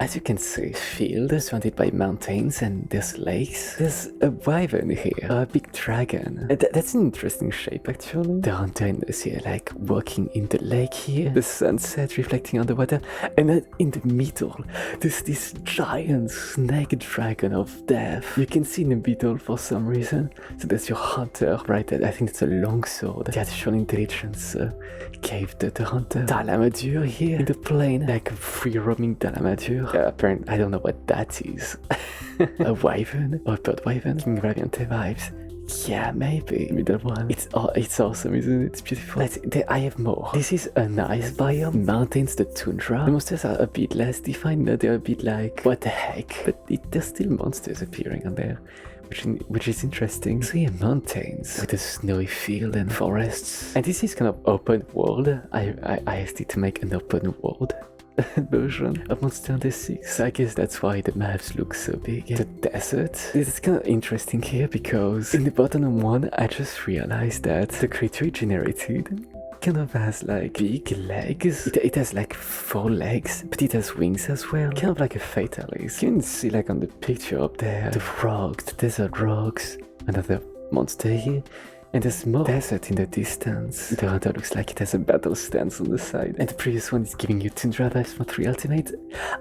As you can see, field surrounded by mountains and there's lakes. There's a wyvern here, a big dragon. That's an interesting shape actually. The hunter is here like walking in the lake here, the sunset reflecting on the water, and then in the middle there's this giant snake dragon of death. You can see in the middle for some reason. So there's your hunter right there. I think it's a longsword. The artificial intelligence gave the hunter. Dalamadur here in the plain, like a free roaming Dalamadur. Apparently, I don't know what that is. A wyvern or a bird wyvern? King Raviante vibes. Yeah, maybe. Middle one. It's awesome, isn't it? It's beautiful. I have more. This is a nice biome. Mountains, the tundra. The monsters are a bit less defined. They're a bit like, what the heck? But there's still monsters appearing on there, which is interesting. So yeah, mountains with a snowy field and forests. And this is kind of open world. I asked it to make an open world version of Monster Hunter 6. I guess that's why the maps look so big. The desert. It's kind of interesting here because in the bottom one I just realized that the creature generated kind of has like big legs. It has like 4 legs, but it has wings as well. Kind of like a fatalist. You can see like on the picture up there, the rocks, the desert rocks, another monster here. And there's more desert in the distance. The hunter looks like it has a battle stance on the side. And the previous one is giving you tundra vibes for 3 Ultimate.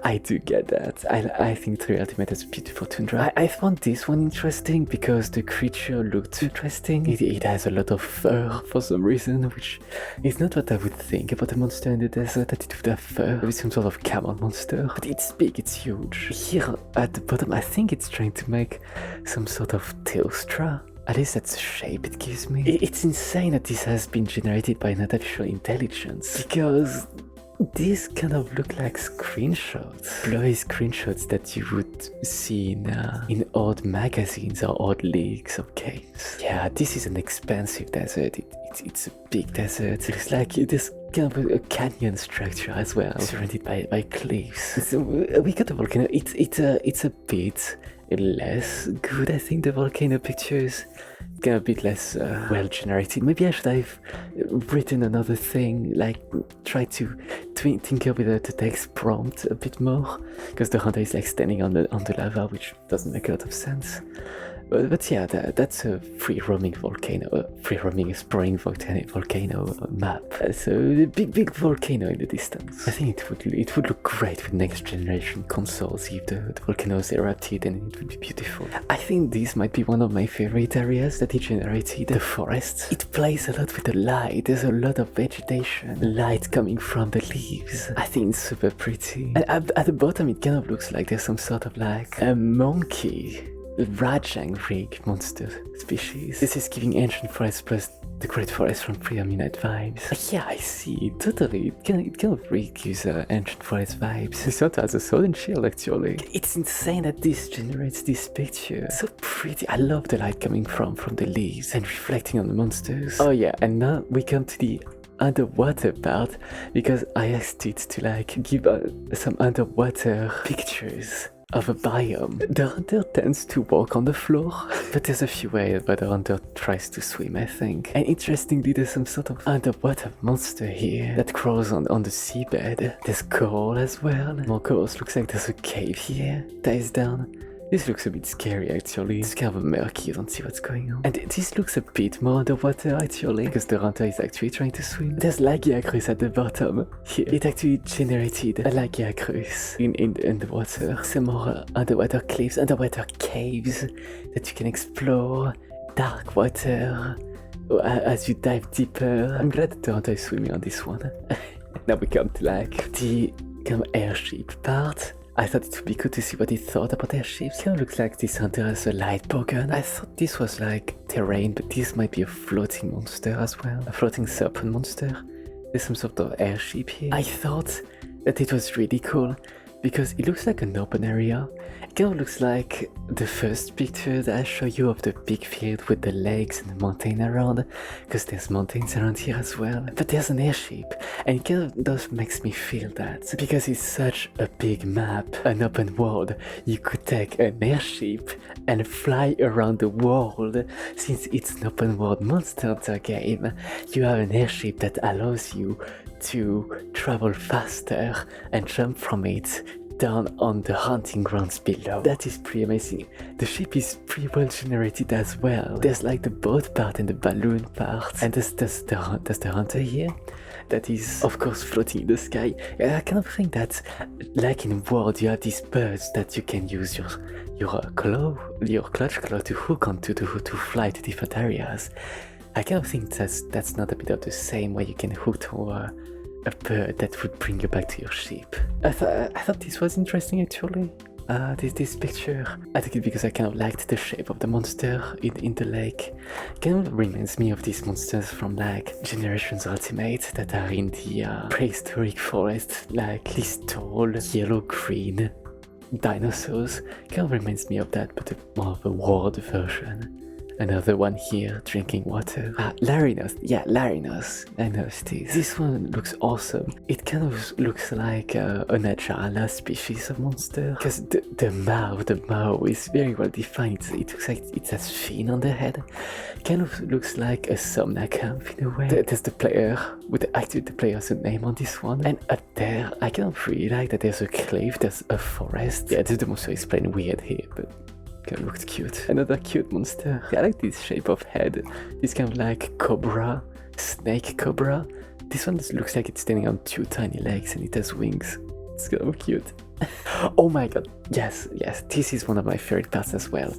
I do get that. I think 3 Ultimate has a beautiful tundra. I found this one interesting because the creature looked interesting. It has a lot of fur for some reason, which is not what I would think about a monster in the desert, that it would have fur. Maybe some sort of camel monster. But it's big, it's huge. Here at the bottom, I think it's trying to make some sort of Teostra. At least that's the shape it gives me. It's insane that this has been generated by an artificial intelligence, because these kind of look like screenshots, blurry screenshots that you would see in old magazines or old leaks of games. Yeah, this is an expansive desert. It's a big desert. It looks like there's kind of a canyon structure as well, surrounded by cliffs. So we got a volcano. It's a bit less good, I think. The volcano pictures get a bit less well generated. Maybe I should have written another thing, like try to tinker with the text prompt a bit more, because the hunter is like standing on the lava, which doesn't make a lot of sense. But yeah, that's a free-roaming volcano, free-roaming exploring volcano map. So the big volcano in the distance. I think it would look great with next generation consoles if the volcanoes erupted, and it would be beautiful. I think this might be one of my favorite areas that it generated. The forest. It plays a lot with the light. There's a lot of vegetation, light coming from the leaves. I think it's super pretty. And at the bottom, it kind of looks like there's some sort of like a monkey. The Rajang rig monster species. This is giving ancient forest plus the great forest from Predominant vibes. Yeah, I see. Totally. It kind of really gives ancient forest vibes. This also has a sword and shield actually. It's insane that this generates this picture. So pretty. I love the light coming from the leaves and reflecting on the monsters. Oh yeah, and now we come to the underwater part, because I asked it to like give some underwater pictures of a biome. The hunter tends to walk on the floor, but there's a few ways where the hunter tries to swim, I think. And interestingly, there's some sort of underwater monster here that crawls on the seabed. There's coral as well. More corals. Looks like there's a cave here. Dives down. This looks a bit scary actually. It's kind of murky, you don't see what's going on. And this looks a bit more underwater actually, because the hunter is actually trying to swim. There's Lagiacrus at the bottom here. It actually generated a Lagiacrus in the water. Some more underwater cliffs, underwater caves that you can explore. Dark water as you dive deeper. I'm glad that the hunter is swimming on this one. Now we come to like the kind of airship part. I thought it would be good to see what he thought about airships. Kind of looks like this hunter has a light bow gun. I thought this was like terrain, but this might be a floating monster as well. A floating serpent monster. There's some sort of airship here. I thought that it was really cool because it looks like an open area. It kind of looks like the first picture that I show you of the big field with the lakes and the mountain around, because there's mountains around here as well. But there's an airship, and it kind of does makes me feel that, because it's such a big map, an open world. You could take an airship and fly around the world. Since it's an open world Monster Hunter game, you have an airship that allows you to travel faster and jump from it down on the hunting grounds below. That is pretty amazing. The ship is pretty well generated as well. There's like the boat part and the balloon part. And there's the hunter here that is of course floating in the sky. I kind of think that like in World you have these birds that you can use your clutch claw to hook onto to fly to different areas. I kind of think that's not a bit of the same way you can hook to a bird that would bring you back to your ship. I thought this was interesting actually. This picture, I think it's because I kind of liked the shape of the monster in the lake. It kind of reminds me of these monsters from like Generations Ultimate that are in the prehistoric forest, like these tall yellow-green dinosaurs. Kind of reminds me of that, but more of a world version. Another one here, drinking water. Larinos. Yeah, Larinos. I noticed this. This one looks awesome. It kind of looks like an agile species of monster. Because the mouth is very well defined. It looks like it has fin on the head. Kind of looks like a Somnacamp in a way. There's the player, actually the player's name on this one. And up there, I kind of really like that there's a cliff, there's a forest. Yeah, the monster is plain weird here, but kind of looks cute. Another cute monster. I like this shape of head. This kind of like cobra, snake cobra. This one looks like it's standing on two tiny legs and it has wings. It's kind of cute. Oh my god. Yes, this is one of my favorite parts as well.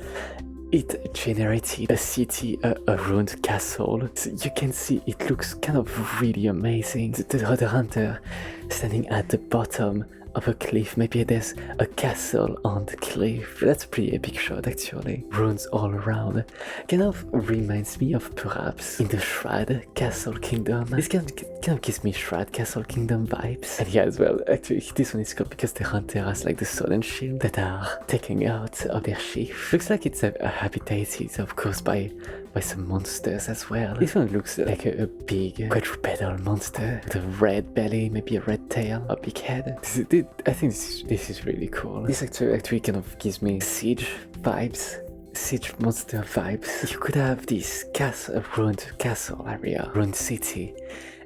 It generated a city, a ruined castle. So you can see it looks kind of really amazing. The hunter standing at the bottom of a cliff. Maybe there's a castle on the cliff. That's a pretty epic shot actually. Ruins all around. Kind of reminds me of perhaps in the Shroud Castle Kingdom. This kind of gives me Shroud Castle Kingdom vibes. And yeah, as well, actually this one is cool because the hunter has like the sword and shield that are taking out of their ship. Looks like it's habitated of course by some monsters as well. This one looks like a big quadrupedal monster with a red belly, maybe a red tail, a big head. I think this is really cool. This actually kind of gives me siege vibes. Siege monster vibes. You could have this ruined castle area, ruined city,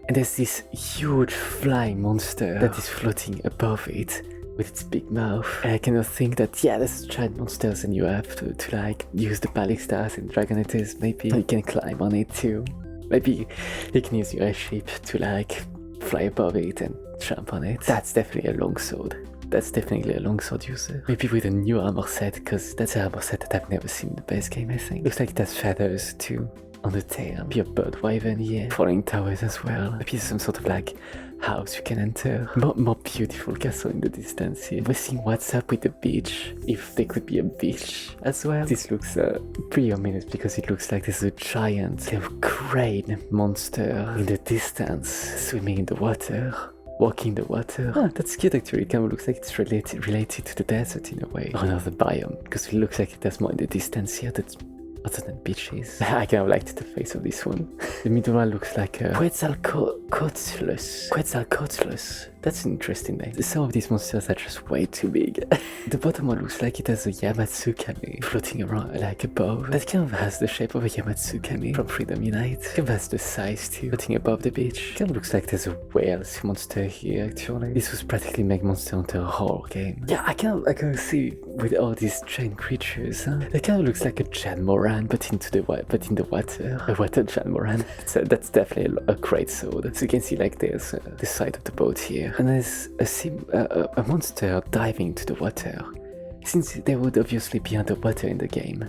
and there's this huge flying monster that is floating above it with its big mouth. And I kind of think that, yeah, there's giant monsters and you have to like use the ballistas and dragonettes. Maybe you can climb on it too. Maybe you can use your airship to like fly above it and jump on it. That's definitely a longsword. That's definitely a longsword user. Maybe with a new armor set, because that's an armor set that I've never seen in the base game, I think. Looks like it has feathers too on the tail. Maybe a bird wyvern here. Falling towers as well. Maybe some sort of like house you can enter. More beautiful castle in the distance here. We're seeing what's up with the beach. If there could be a beach as well. This looks pretty ominous because it looks like there's a giant kind of crane monster in the distance swimming in the water. Walking the water. That's cute actually. It kind of looks like it's related to the desert in a way. Or another biome, because it looks like there's more in the distance here that's other than beaches. I kind of liked the face of this one. The middle one looks like a Quetzalcoatlus. That's an interesting name. Some of these monsters are just way too big. The bottom one looks like it has a Yamatsukami floating around like above. That kind of has the shape of a Yamatsukami from Freedom Unite. Kind of has the size too, floating above the beach. Kind of looks like there's a whales monster here actually. This was practically make Monster Hunter a horror game. Yeah, I kind of see with all these giant creatures. It kind of looks like a Janmoran, but in the water. A water Janmoran. That's definitely a great sword. So you can see like there's the side of the boat here. And there's a monster diving into the water. Since they would obviously be underwater in the game.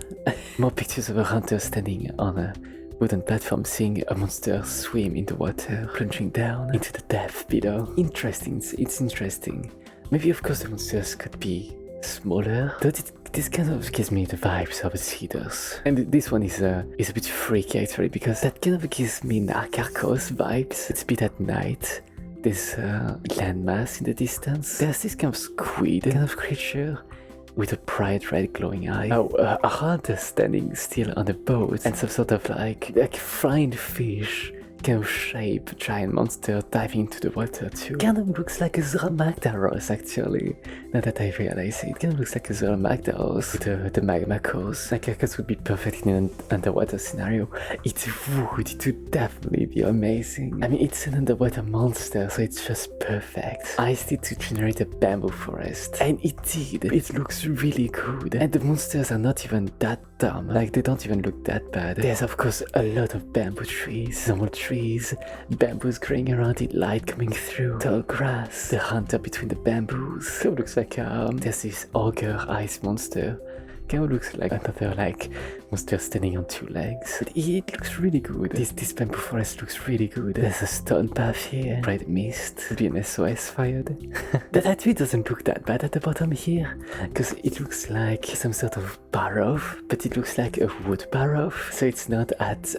More pictures of a hunter standing on a wooden platform seeing a monster swim in the water, plunging down into the depth below. Interesting, it's interesting. Maybe of course the monsters could be smaller, though this kind of gives me the vibes of a Cedars. And this one is a bit freaky actually, because that kind of gives me Narcarcos vibes. It's a bit at night. There's a landmass in the distance. There's this kind of squid kind of creature with a bright red glowing eye. A hunter standing still on a boat and some sort of like flying fish kind of shape, giant monster diving into the water too. Kind of looks like a Zoramagdaros actually. Now that I realize it, kind of looks like a Zoramagdaros with the magma cores. Like Arcus would be perfect in an underwater scenario. It would definitely be amazing. I mean, it's an underwater monster, so it's just perfect. I need to generate a bamboo forest, and it did. It looks really good, and the monsters are not even that dumb. Like, they don't even look that bad. There's of course a lot of bamboo trees, normal trees, bamboos growing around it, light coming through, tall grass, the hunter between the bamboos. So it looks like there's this ogre ice monster. Kind of looks like another like monster standing on two legs. But it looks really good. This bamboo forest looks really good. There's a stone path here. Bright mist. Could be an SOS fired. That tree doesn't look that bad at the bottom here, because it looks like some sort of barrow, but it looks like a wood barrow. So it's not as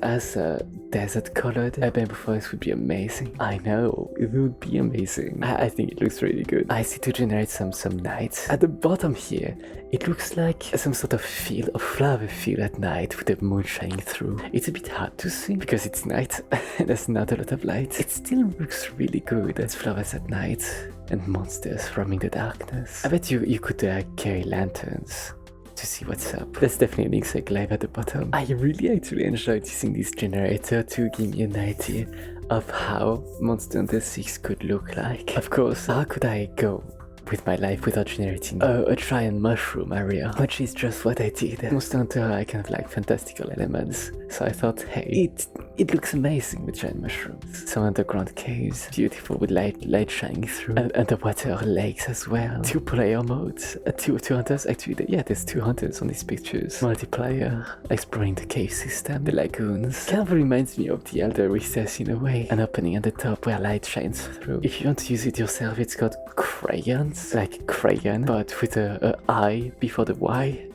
desert colored. A bamboo forest would be amazing. I know, it would be amazing. I think it looks really good. I see to generate some nights. At the bottom here, it looks like some sort of field, a flower field at night with the moon shining through. It's a bit hard to see because it's night and there's not a lot of light. It still looks really good. There's flowers at night and monsters roaming the darkness. I bet you could carry lanterns to see what's up. There's definitely an insect live at the bottom. I really actually enjoyed using this generator to give me an idea of how Monster Hunter 6 could look like. Of course, how could I go with my life without generating a giant mushroom area, which is just what I did. Monster Hunter are kind of like fantastical elements, so I thought, hey, it looks amazing with giant mushrooms. Some underground caves, beautiful with light shining through, and underwater lakes as well. 2-player modes, two hunters, actually, yeah, there's 2 hunters on these pictures. Multiplayer, exploring the cave system, the lagoons. Kind of reminds me of the Elder Recess in a way, an opening at the top where light shines through. If you want to use it yourself, it's got crayons, like crayon, but with a I before the Y.